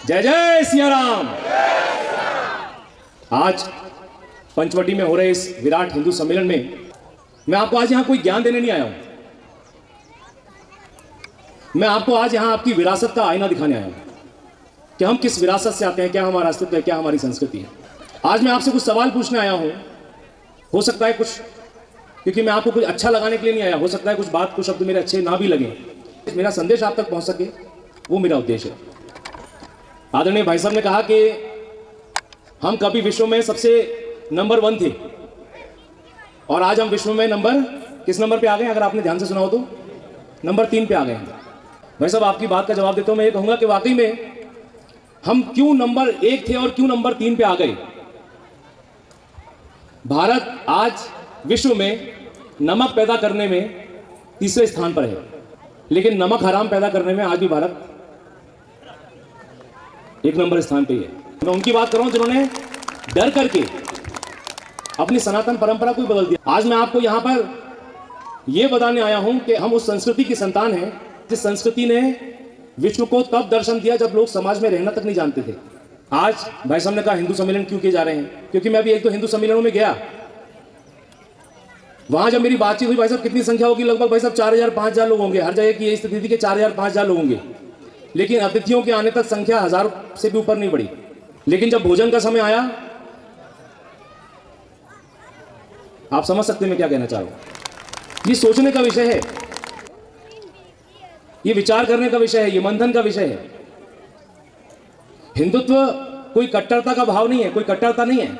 जय जय सिया राम। आज पंचवटी में हो रहे इस विराट हिंदू सम्मेलन में मैं आपको आज यहां कोई ज्ञान देने नहीं आया हूं। मैं आपको आज यहां आपकी विरासत का आईना दिखाने आया हूं कि हम किस विरासत से आते हैं, क्या हमारा अस्तित्व है, क्या हमारी संस्कृति है। आज मैं आपसे कुछ सवाल पूछने आया हूं। हो सकता है कुछ, क्योंकि मैं आपको कुछ अच्छा लगाने के लिए नहीं आया, हो सकता है कुछ बात, कुछ शब्द मेरे अच्छे ना भी लगे, मेरा संदेश आप तक पहुंच सके, वो मेरा उद्देश्य है। आदरणीय भाई साहब ने कहा कि हम कभी विश्व में सबसे नंबर 1 थे और आज हम विश्व में किस नंबर पे आ गए? अगर आपने ध्यान से सुना हो तो नंबर 3 पे आ गए हैं। भाई साहब, आपकी बात का जवाब देता हूं। मैं ये कहूंगा कि वाकई में हम क्यों नंबर 1 थे और क्यों नंबर 3 पे आ गए। भारत आज विश्व में नमक पैदा करने में तीसरे स्थान पर है, लेकिन नमक हराम पैदा करने में आज भी भारत 1 नंबर स्थान पे ही है। मैं उनकी बात कर रहा हूं जिन्होंने डर करके अपनी सनातन परंपरा को बदल दिया। आज मैं आपको यहां पर यह बताने आया हूं कि हम उस संस्कृति की संतान हैं जिस संस्कृति ने विश्व को तब दर्शन दिया जब लोग समाज में रहना तक नहीं जानते थे। आज भाई साहब ने कहा हिंदू सम्मेलन क्यों किए जा रहे हैं, क्योंकि मैं अभी 1-2 हिंदू सम्मेलनों में गया। वहां जब मेरी बातचीत हुई, भाई साहब कितनी संख्या होगी? लगभग भाई साहब 4000-5000 लोग होंगे। हर जगह की यही स्थिति थी कि 4000-5000 लोग होंगे, लेकिन अतिथियों के आने तक संख्या 1000 से भी ऊपर नहीं बढ़ी। लेकिन जब भोजन का समय आया, आप समझ सकते हैं मैं क्या कहना चाह रहा हूं। ये सोचने का विषय है, ये विचार करने का विषय है, ये मंथन का विषय है। हिंदुत्व कोई कट्टरता का भाव नहीं है, कोई कट्टरता नहीं है।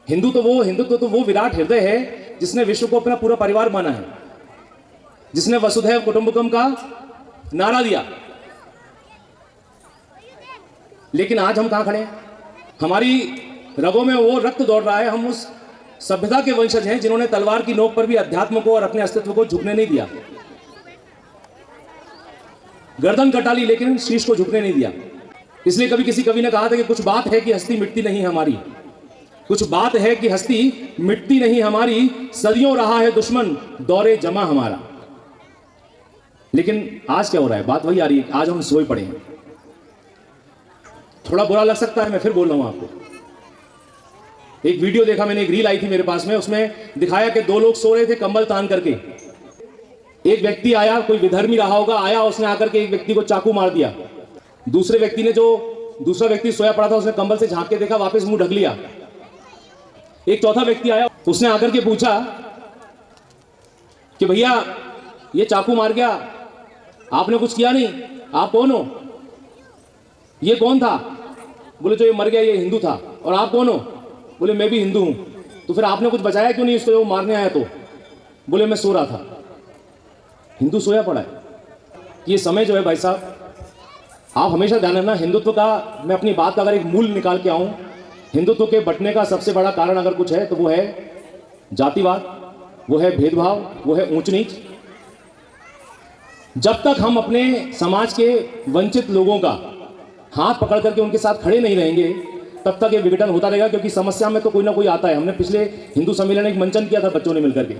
हिंदुत्व तो वो विराट हृदय है जिसने विश्व को अपना पूरा परिवार माना है, जिसने वसुधैव कुटुंबकम का नारा दिया। लेकिन आज हम कहां खड़े हैं? हमारी रगों में वो रक्त दौड़ रहा है। हम उस सभ्यता के वंशज हैं जिन्होंने तलवार की नोक पर भी अध्यात्म को और अपने अस्तित्व को झुकने नहीं दिया। गर्दन कटा ली लेकिन शीश को झुकने नहीं दिया। इसलिए कभी किसी कवि ने कहा था कि कुछ बात है कि हस्ती मिटती नहीं हमारी, कुछ बात है कि हस्ती मिटती नहीं हमारी, सदियों रहा है दुश्मन दौरे जमा हमारा। लेकिन आज क्या हो रहा है? बात वही आ रही है, आज हम सोए पड़े हैं। थोड़ा बुरा लग सकता है, मैं फिर बोल रहा हूं आपको। एक वीडियो देखा मैंने, एक रील आई थी मेरे पास में, उसमें दिखाया कि 2 लोग सो रहे थे कंबल तान करके। एक व्यक्ति आया, कोई विधर्मी रहा होगा, आया, उसने आकर के एक व्यक्ति को चाकू मार दिया। दूसरे व्यक्ति ने, जो दूसरा व्यक्ति सोया पड़ा था, उसने कंबल से झांक के देखा, वापस मुंह ढक लिया। एक चौथा व्यक्ति आया, उसने आकर के पूछा कि भैया ये चाकू मार गया, आपने कुछ किया नहीं, आप कौन हो? ये कौन था? बोले जो ये मर गया ये हिंदू था। और आप कौन हो? बोले मैं भी हिंदू हूं। तो फिर आपने कुछ बचाया क्यों नहीं इसको जो मारने आया? तो बोले मैं सो रहा था। हिंदू सोया पड़ा है। ये समय जो है भाई साहब, आप हमेशा ध्यान रखना, हिंदुत्व का, मैं अपनी बात का अगर एक मूल निकाल के आऊं, हिंदुत्व के बंटने का सबसे बड़ा कारण अगर कुछ है तो वो है जातिवाद, वो है भेदभाव, वो है ऊंच नीच। जब तक हम अपने समाज के वंचित लोगों का हाथ पकड़ करके उनके साथ खड़े नहीं रहेंगे, तब तक ये विघटन होता रहेगा। क्योंकि समस्या में तो कोई ना कोई आता है। हमने पिछले हिंदू सम्मेलन एक मंचन किया था बच्चों ने मिलकर के।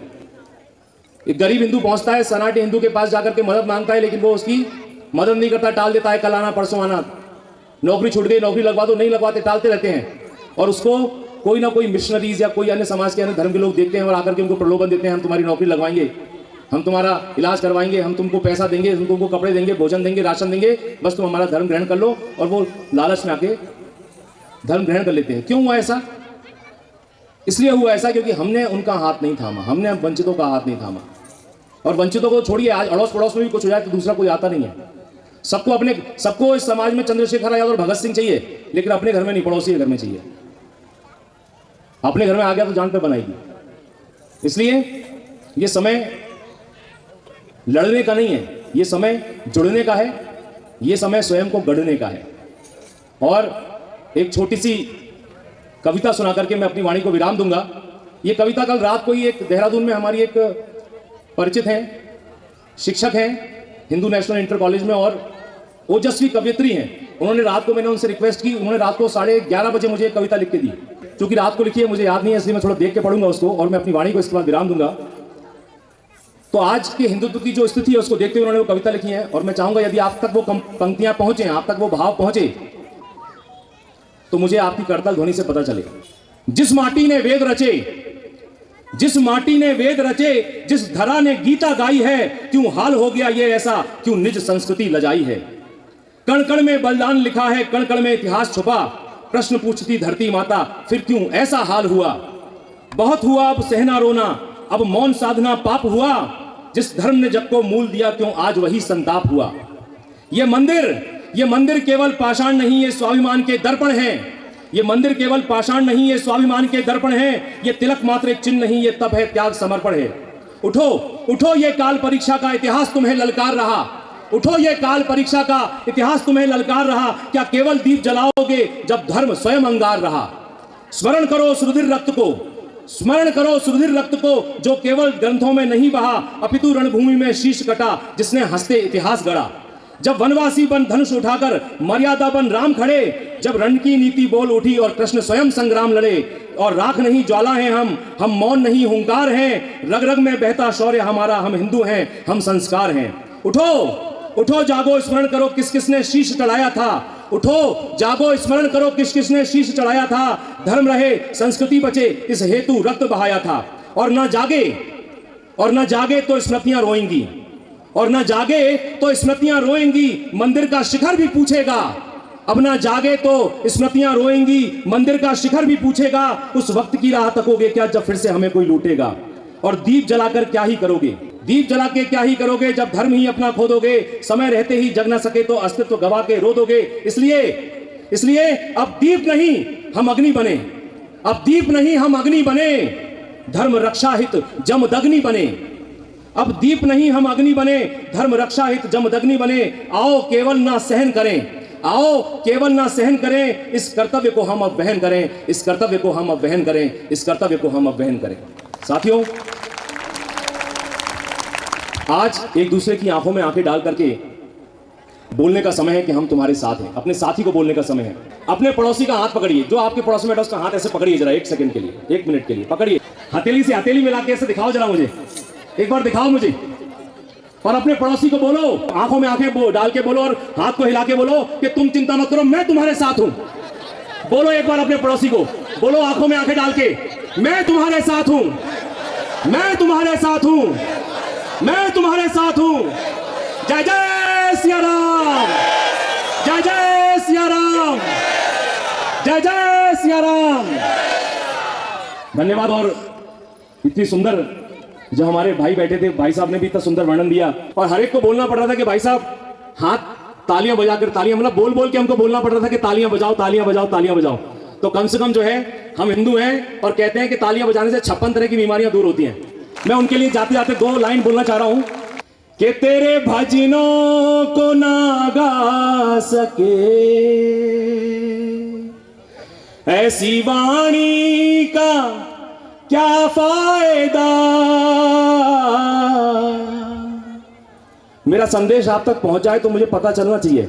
एक गरीब हिंदू पहुंचता है, सन्नाटे हिंदू के पास जाकर के मदद मांगता है, लेकिन वो उसकी मदद नहीं करता, टाल देता है। कल आना, परसों आना, नौकरी छूट गई, नौकरी लगवा दो, नहीं लगवाते, टालते रहते हैं। और उसको कोई ना कोई मिशनरीज या कोई अन्य समाज के अन्य धर्म के लोग देखते हैं और आकर के उनको प्रलोभन देते हैं, हम तुम्हारी नौकरी लगवाएंगे, हम तुम्हारा इलाज करवाएंगे, हम तुमको पैसा देंगे, हम तुमको कपड़े देंगे, भोजन देंगे, राशन देंगे, बस तुम हमारा धर्म ग्रहण कर लो। और वो लालच में आके धर्म ग्रहण कर लेते हैं। क्यों हुआ ऐसा? इसलिए हुआ ऐसा क्योंकि हमने उनका हाथ नहीं थामा, हमने वंचितों का हाथ नहीं थामा। और वंचितों को छोड़िए, आज अड़ोस पड़ोस में भी कुछ हो जाए तो दूसरा कोई आता नहीं है। सबको इस समाज में चंद्रशेखर आजाद और भगत सिंह चाहिए, लेकिन अपने घर में नहीं, पड़ोसी के घर में चाहिए। अपने घर में आ गया तो जान पे बनाएगी। इसलिए ये समय लड़ने का नहीं है, ये समय जुड़ने का है, ये समय स्वयं को गढ़ने का है। और एक छोटी सी कविता सुना करके मैं अपनी वाणी को विराम दूंगा। ये कविता कल रात को ही एक देहरादून में हमारी एक परिचित हैं, शिक्षक हैं हिंदू नेशनल इंटर कॉलेज में और ओजस्वी कवयित्री हैं, उन्होंने रात को, मैंने उनसे रिक्वेस्ट की, उन्होंने रात को 11:30 बजे मुझे एक कविता लिख के दी। क्योंकि रात को लिखी है, मुझे याद नहीं है, इसलिए मैं थोड़ा देख के पढ़ूंगा उसको और मैं अपनी वाणी को इसके बाद विराम दूंगा। तो आज के हिंदुत्व की जो स्थिति है उसको देखते हुए उन्होंने वो कविता लिखी है। और मैं चाहूंगा यदि आप तक वो पंक्तियां पहुंचे, आप तक वो भाव पहुंचे, तो मुझे आपकी करतल ध्वनि से पता चलेगा। जिस माटी ने वेद रचे, जिस माटी ने वेद रचे, जिस धरा ने गीता गाई है, क्यों हाल हो गया ये ऐसा, क्यों निज संस्कृति लजाई है। कण कण में बलिदान लिखा है, कण कण में इतिहास छुपा, प्रश्न पूछती धरती माता, फिर क्यों ऐसा हाल हुआ। बहुत हुआ अब सहना रोना, अब मौन साधना पाप हुआ, जिस धर्म ने जग को मूल दिया, क्यों आज वही संताप हुआ। ये मंदिर केवल पाषाण नहीं, ये स्वाभिमान के दर्पण है। ये मंदिर केवल पाषाण नहीं, ये स्वाभिमान के दर्पण है। ये तिलक मात्र एक चिन्ह नहीं, ये तप है, त्याग समर्पण है। उठो उठो, ये काल परीक्षा का इतिहास तुम्हें ललकार रहा। उठो, ये काल परीक्षा का इतिहास तुम्हें ललकार रहा। क्या केवल दीप जलाओगे जब धर्म स्वयं अंगार रहा। स्मरण करो सुरुधिर रक्त को, स्मरण करो सुरुधिर रक्त को, जो केवल ग्रंथों में नहीं बहा, अपितु रणभूमि में शीश कटा, जिसने हंसते इतिहास गढ़ा। जब वनवासी बन धनुष उठाकर मर्यादा बन राम खड़े, जब रण की नीति बोल उठी और कृष्ण स्वयं संग्राम लड़े। और राख नहीं ज्वाला हैं हम मौन नहीं हुंकार हैं, रग रग में बहता शौर्य हमारा, हम हिंदू हैं, हम संस्कार हैं। उठो उठो, जागो, स्मरण करो किस किसने शीश चढ़ाया था। उठो जागो, स्मरण करो किस किसने शीश चढ़ाया था। धर्म रहे संस्कृति बचे, इस हेतु रक्त बहाया था। और ना जागे तो स्मृतियां रोएंगी, और ना जागे तो स्मृतियां रोएंगी, मंदिर का शिखर भी पूछेगा। अब ना जागे तो स्मृतियां रोएंगी, मंदिर का शिखर भी पूछेगा। उस वक्त की राह तकोगे क्या जब फिर से हमें कोई लूटेगा। और दीप जलाकर क्या ही करोगे, दीप जला के क्या ही करोगे, जब धर्म ही अपना खो दोगे। समय रहते ही जग न सके तो अस्तित्व गवा के रो दोगे। इसलिए अब दीप नहीं हम अग्नि बने, अब दीप नहीं हम अग्नि बने, धर्म रक्षा हित जमदग्नि बने। अब दीप नहीं हम अग्नि बने, धर्म रक्षा हित जमदग्नि बने। आओ केवल ना सहन करें, आओ केवल ना सहन करें, इस कर्तव्य को हम अब वहन करें, इस कर्तव्य को हम अब वहन करें, इस कर्तव्य को हम अब वहन करें। साथियों, आज एक दूसरे की आंखों में आंखें डाल करके बोलने का समय है कि हम तुम्हारे साथ हैं। अपने साथी को बोलने का समय है। अपने पड़ोसी का हाथ पकड़िए, जो आपके पड़ोस में बैठा उसका हाथ ऐसे पकड़िए जरा, 1 सेकंड के लिए, 1 मिनट के लिए पकड़िए। हथेली से हथेली मिला के ऐसे दिखाओ जरा मुझे, एक बार दिखाओ मुझे। और अपने पड़ोसी को बोलो, आंखों में आंखें डाल के बोलो और हाथ को हिला के बोलो कि तुम चिंता मत करो, मैं तुम्हारे साथ हूं। बोलो एक बार अपने पड़ोसी को, बोलो आंखों में आंखें डाल के, मैं तुम्हारे साथ हूं, मैं तुम्हारे साथ हूं, मैं तुम्हारे साथ हूं। जय जय सिया राम, जय जय सिया राम, जय जय सिया राम। धन्यवाद। और इतनी सुंदर जो हमारे भाई बैठे थे, भाई साहब ने भी इतना सुंदर वर्णन दिया। और हर एक को बोलना पड़ रहा था कि भाई साहब हाथ तालियां बजाकर, तालियां मतलब बोल बोल के हमको बोलना पड़ रहा था कि तालियां बजाओ, तालियां बजाओ, तालियां बजाओ। तो कम से कम जो है हम हिंदू हैं और कहते हैं कि तालियां बजाने से 56 तरह की बीमारियां दूर होती हैं। मैं उनके लिए जाते जाते 2 लाइन बोलना चाह रहा हूं कि तेरे भजनों को ना गा सके, ऐसी वाणी का क्या फायदा। मेरा संदेश आप तक पहुंच जाए तो मुझे पता चलना चाहिए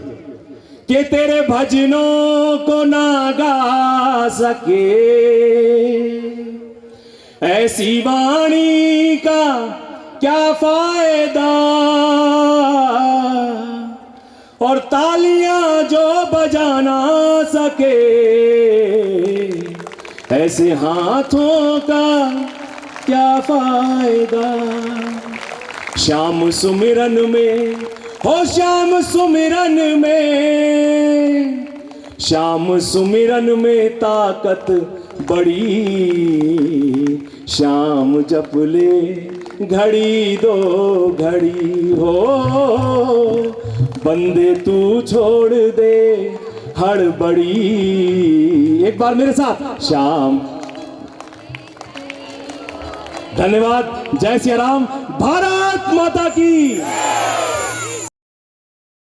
कि तेरे भजनों को ना गा सके, ऐसी वाणी का क्या फायदा। और तालियां जो बजा ना सके, ऐसे हाथों का क्या फायदा। श्याम सुमिरन में हो, श्याम सुमिरन में, श्याम सुमिरन में ताकत बड़ी। श्याम जप ले घड़ी 2 घड़ी हो, बंदे तू छोड़ दे हड़बड़ी। एक बार मेरे साथ, श्याम। धन्यवाद। जय सिया राम। भारत माता की।